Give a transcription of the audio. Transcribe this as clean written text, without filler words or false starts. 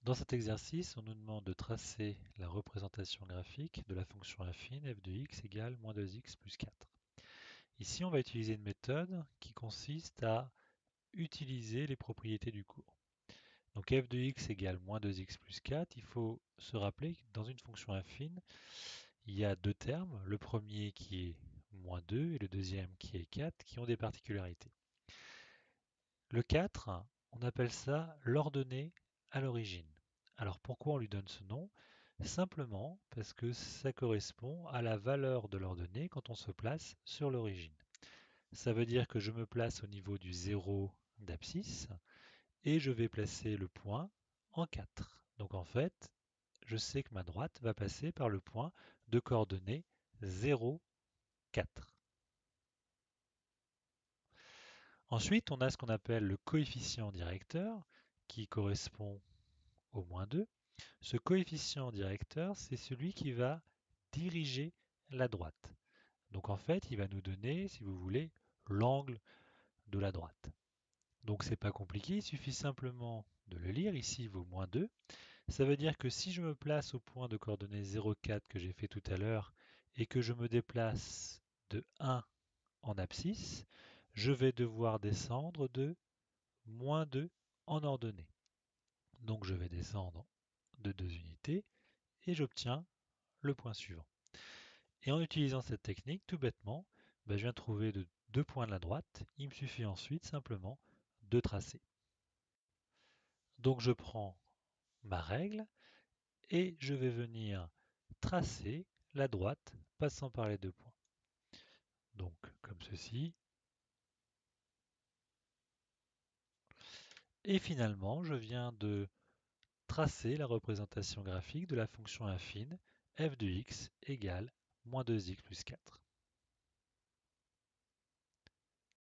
Dans cet exercice, on nous demande de tracer la représentation graphique de la fonction affine f de x égale moins 2x plus 4. Ici, on va utiliser une méthode qui consiste à utiliser les propriétés du cours. Donc f de x égale moins 2x plus 4, il faut se rappeler que dans une fonction affine, il y a deux termes, le premier qui est moins 2 et le deuxième qui est 4, qui ont des particularités. Le 4, on appelle ça l'ordonnée à l'origine. Alors pourquoi on lui donne ce nom? Simplement parce que ça correspond à la valeur de l'ordonnée quand on se place sur l'origine. Ça veut dire que je me place au niveau du 0 d'abscisse et je vais placer le point en 4. Donc en fait, je sais que ma droite va passer par le point de coordonnées 0, 4. Ensuite, on a ce qu'on appelle le coefficient directeur qui correspond au moins 2. Ce coefficient directeur, c'est celui qui va diriger la droite. Donc en fait, il va nous donner, si vous voulez, l'angle de la droite. Donc c'est pas compliqué, il suffit simplement de le lire. Ici, il vaut moins 2. Ça veut dire que si je me place au point de coordonnées 0,4 que j'ai fait tout à l'heure et que je me déplace de 1 en abscisse, je vais devoir descendre de moins 2 en ordonnée. Donc je vais descendre de 2 unités et j'obtiens le point suivant. Et en utilisant cette technique, tout bêtement, je viens de trouver deux points de la droite. Il me suffit ensuite simplement de tracer. Donc je prends ma règle et je vais venir tracer la droite passant par les deux points. Donc comme ceci. Et finalement, je viens de tracer la représentation graphique de la fonction affine f de x égale moins 2x plus 4.